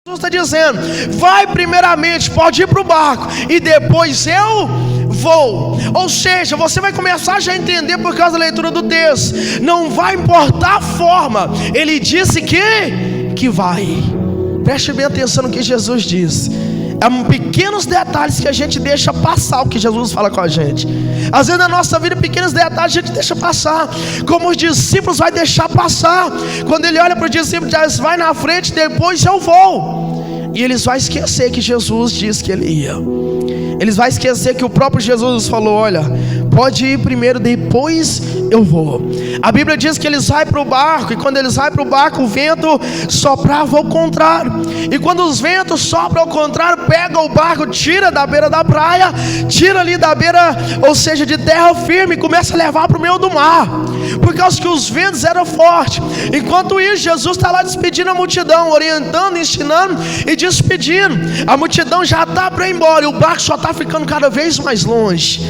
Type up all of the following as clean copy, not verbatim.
Jesus está dizendo: vai primeiramente, pode ir para o barco, e depois eu vou. Ou seja, você vai começar já a entender por causa da leitura do texto. Não vai importar a forma, ele disse que vai. Preste bem atenção no que Jesus diz. Pequenos detalhes que a gente deixa passar o que Jesus fala com a gente. Às vezes na nossa vida, pequenos detalhes a gente deixa passar, como os discípulos vai deixar passar. Quando ele olha para os discípulos, diz: vai na frente, depois eu vou. E eles vão esquecer que Jesus disse que ele ia. Eles vão esquecer que o próprio Jesus falou: olha, pode ir primeiro, depois eu vou. A Bíblia diz que eles vão para o barco, e quando eles vão para o barco, o vento soprava ao contrário. E quando os ventos sopram ao contrário, pega o barco, tira da beira da praia, tira ali da beira, ou seja, de terra firme, e começa a levar para o meio do mar, por causa que os ventos eram fortes. Enquanto isso, Jesus está lá despedindo a multidão, orientando, ensinando e despedindo. A multidão já está para ir embora, e o barco só está ficando cada vez mais longe.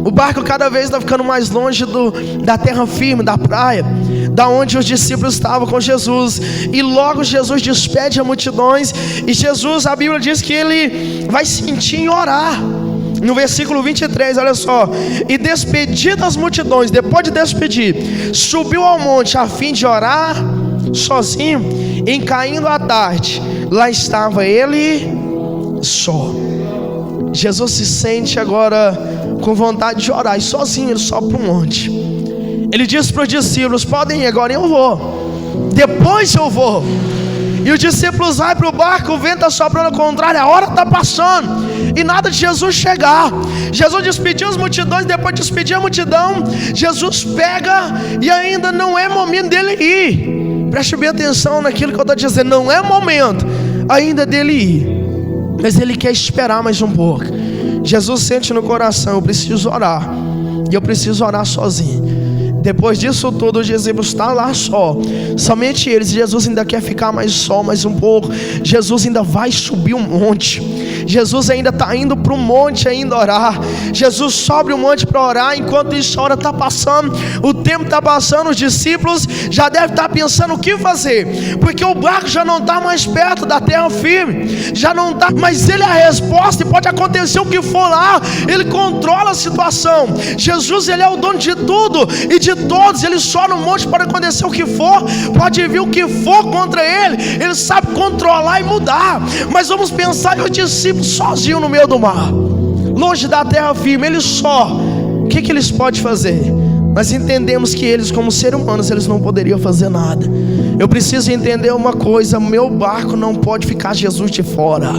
O barco cada vez está ficando mais longe da terra firme, da praia, da onde os discípulos estavam com Jesus. E logo Jesus despede a multidões. E Jesus, a Bíblia diz que ele vai sentir em orar. No versículo 23, olha só: e despedidas as multidões, depois de despedir, subiu ao monte a fim de orar sozinho. Em caindo a tarde, lá estava ele só. Jesus se sente agora com vontade de orar, e sozinho ele sobe para o monte. Ele diz para os discípulos: podem ir agora, eu vou, depois eu vou. E os discípulos vão para o barco, o vento está soprando ao contrário, a hora está passando, e nada de Jesus chegar. Jesus despediu as multidões, depois de despedir a multidão, Jesus pega, e ainda não é momento dele ir. Preste bem atenção naquilo que eu estou dizendo. Não é momento ainda dele ir, mas ele quer esperar mais um pouco. Jesus sente no coração: eu preciso orar, e eu preciso orar sozinho. Depois disso tudo, os discípulos estão lá só, somente eles. Jesus ainda quer ficar mais só, mais um pouco. Jesus ainda vai subir um monte. Jesus ainda está indo para o monte ainda orar. Jesus sobe o monte para orar. Enquanto isso, a hora está passando, o tempo está passando. Os discípulos já devem estar pensando o que fazer, porque o barco já não está mais perto da terra firme, já não está. Mas ele é a resposta, e pode acontecer o que for lá. Ele controla a situação. Jesus, ele é o dono de tudo e de todos. Ele sobe no monte, pode acontecer o que for, pode vir o que for contra ele. Ele sabe controlar e mudar. Mas vamos pensar em os discípulos sozinhos no meio do mar, longe da terra firme. Eles só, o que eles podem fazer? Nós entendemos que eles, como seres humanos, eles não poderiam fazer nada. Eu preciso entender uma coisa: meu barco não pode ficar Jesus de fora.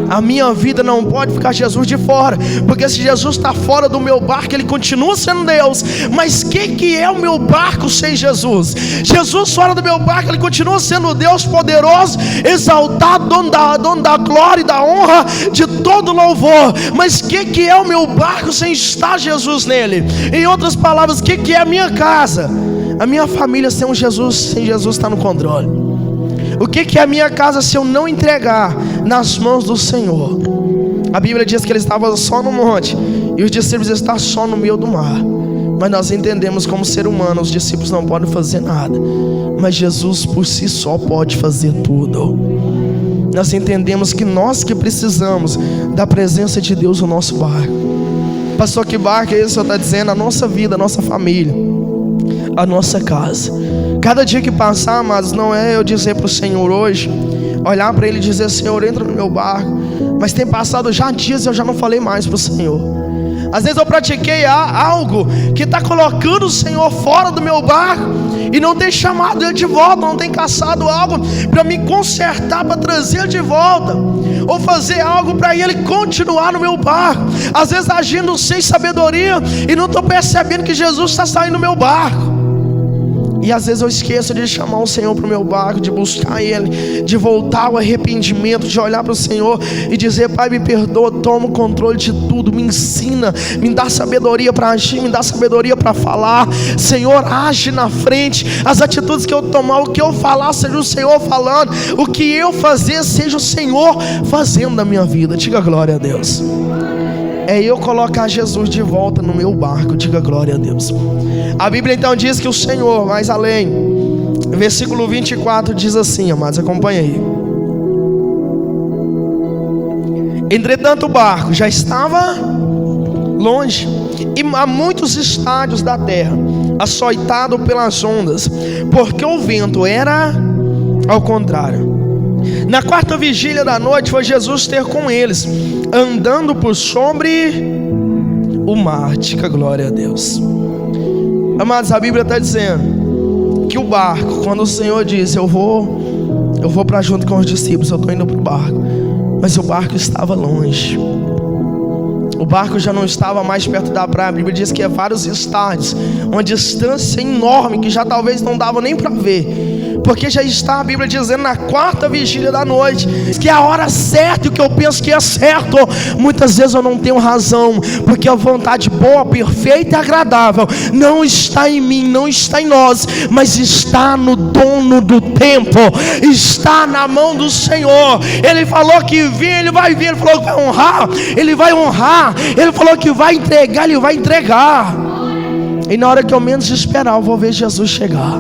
A minha vida não pode ficar Jesus de fora, porque se Jesus está fora do meu barco, ele continua sendo Deus. Mas que é o meu barco sem Jesus? Jesus fora do meu barco, ele continua sendo Deus poderoso, exaltado, dono da glória e da honra, de todo louvor. Mas que é o meu barco sem estar Jesus nele? Em outras palavras, que é a minha casa, a minha família sem Jesus está no controle? O que é a minha casa se eu não entregar nas mãos do Senhor? A Bíblia diz que ele estava só no monte, e os discípulos estavam só no meio do mar. Mas nós entendemos, como ser humano, os discípulos não podem fazer nada, mas Jesus por si só pode fazer tudo. Nós entendemos que nós que precisamos da presença de Deus no nosso barco. Pastor, que barco é esse? O Senhor está dizendo: a nossa vida, a nossa família, a nossa casa. Cada dia que passar, amados, não é eu dizer para o Senhor hoje, olhar para Ele e dizer: Senhor, entra no meu barco. Mas tem passado já dias e eu já não falei mais para o Senhor. Às vezes eu pratiquei algo que está colocando o Senhor fora do meu barco, e não tem chamado Ele de volta, não tem caçado algo para me consertar, para trazer Ele de volta, ou fazer algo para Ele continuar no meu barco. Às vezes agindo sem sabedoria, e não estou percebendo que Jesus está saindo do meu barco. E às vezes eu esqueço de chamar o Senhor para o meu barco, de buscar Ele, de voltar ao arrependimento, de olhar para o Senhor e dizer: Pai, me perdoa, toma o controle de tudo, me ensina, me dá sabedoria para agir, me dá sabedoria para falar. Senhor, age na frente. As atitudes que eu tomar, o que eu falar, seja o Senhor falando. O que eu fazer, seja o Senhor fazendo na minha vida. Diga glória a Deus. É eu colocar Jesus de volta no meu barco. Diga glória a Deus. A Bíblia então diz que o Senhor, mais além, versículo 24 diz assim, amados, acompanha aí: Entretanto o barco já estava longe, e a muitos estádios da terra, açoitado pelas ondas, porque o vento era ao contrário. Na quarta vigília da noite foi Jesus ter com eles, andando por sobre o mar. Diga glória a Deus. Amados, a Bíblia está dizendo que o barco, quando o Senhor diz, eu vou para junto com os discípulos, eu estou indo para o barco, mas o barco estava longe. O barco já não estava mais perto da praia. A Bíblia diz que é vários estádios, uma distância enorme que já talvez não dava nem para ver, porque já está a Bíblia dizendo na quarta vigília da noite, que é a hora certa, e o que eu penso que é certo, muitas vezes eu não tenho razão, porque a vontade boa, perfeita e agradável não está em mim, não está em nós, mas está no dono do tempo, está na mão do Senhor. Ele falou que vinha, Ele vai vir. Ele falou que vai honrar, Ele vai honrar. Ele falou que vai entregar, Ele vai entregar. E na hora que eu menos esperar, eu vou ver Jesus chegar.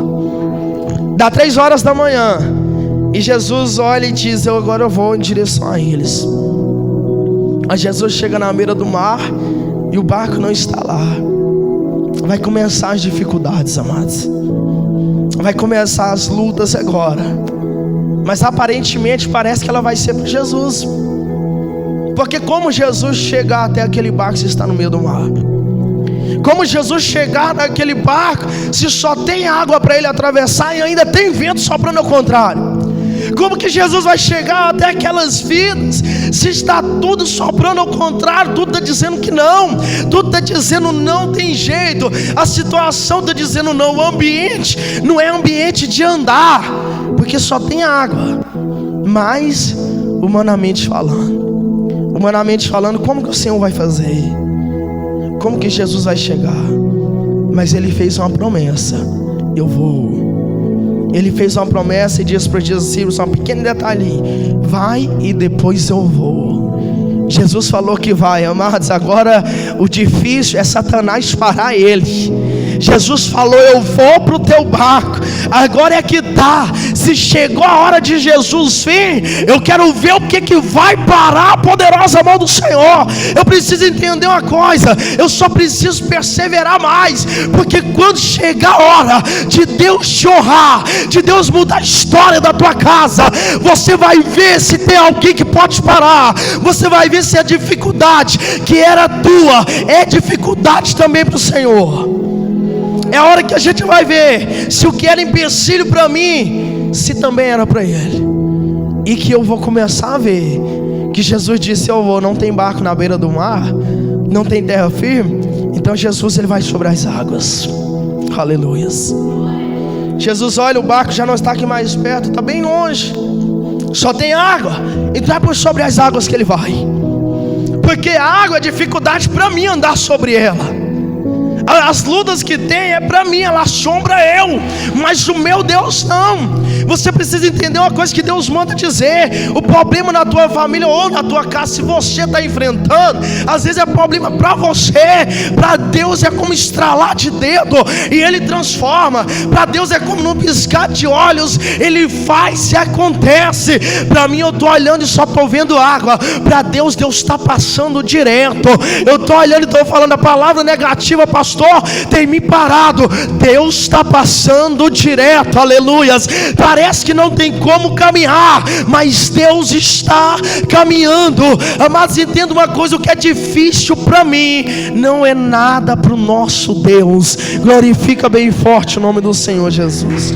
Dá 3 horas da manhã, e Jesus olha e diz, agora eu vou em direção a eles. Aí Jesus chega na beira do mar, e o barco não está lá. Vai começar as dificuldades, amados. Vai começar as lutas agora. Mas aparentemente parece que ela vai ser para Jesus, porque como Jesus chegar até aquele barco se está no meio do mar? Como Jesus chegar naquele barco se só tem água para ele atravessar e ainda tem vento soprando ao contrário? Como que Jesus vai chegar até aquelas vidas se está tudo soprando ao contrário? Tudo está dizendo que não, tudo está dizendo não tem jeito, a situação está dizendo não, o ambiente não é ambiente de andar, porque só tem água. Mas humanamente falando, como que o Senhor vai fazer? Como que Jesus vai chegar? Mas Ele fez uma promessa, eu vou. Ele fez uma promessa e disse para os discípulos, só um pequeno detalhe, vai e depois eu vou. Jesus falou que vai, amados. Agora o difícil é Satanás parar Ele. Jesus falou, eu vou para o teu barco. Agora é que tá, se chegou a hora de Jesus vir, eu quero ver o que vai parar a poderosa mão do Senhor. Eu preciso entender uma coisa, eu só preciso perseverar mais, porque quando chegar a hora de Deus te honrar, de Deus mudar a história da tua casa, você vai ver se tem alguém que pode parar. Você vai ver se a dificuldade que era tua é dificuldade também para o Senhor. É a hora que a gente vai ver se o que era empecilho para mim, se também era para Ele. E que eu vou começar a ver que Jesus disse, eu vou, não tem barco na beira do mar, não tem terra firme. Então Jesus, Ele vai sobre as águas. Aleluias. Jesus olha, o barco já não está aqui mais perto, está bem longe, só tem água. Então é por sobre as águas que Ele vai, porque a água é dificuldade para mim andar sobre ela. As lutas que tem é para mim, ela assombra eu, mas o meu Deus não. Você precisa entender uma coisa que Deus manda dizer. O problema na tua família ou na tua casa, se você está enfrentando, às vezes é problema para você. Para Deus é como estralar de dedo e Ele transforma. Para Deus é como num piscar de olhos, Ele faz e acontece. Para mim, eu estou olhando e só estou vendo água. Para Deus, Deus está passando direto. Eu estou olhando e estou falando a palavra negativa, pastor, tem me parado. Deus está passando direto, aleluias. Parece que não tem como caminhar, mas Deus está caminhando. Amados, entenda uma coisa, o que é difícil para mim não é nada para o nosso Deus. Glorifica bem forte o nome do Senhor Jesus.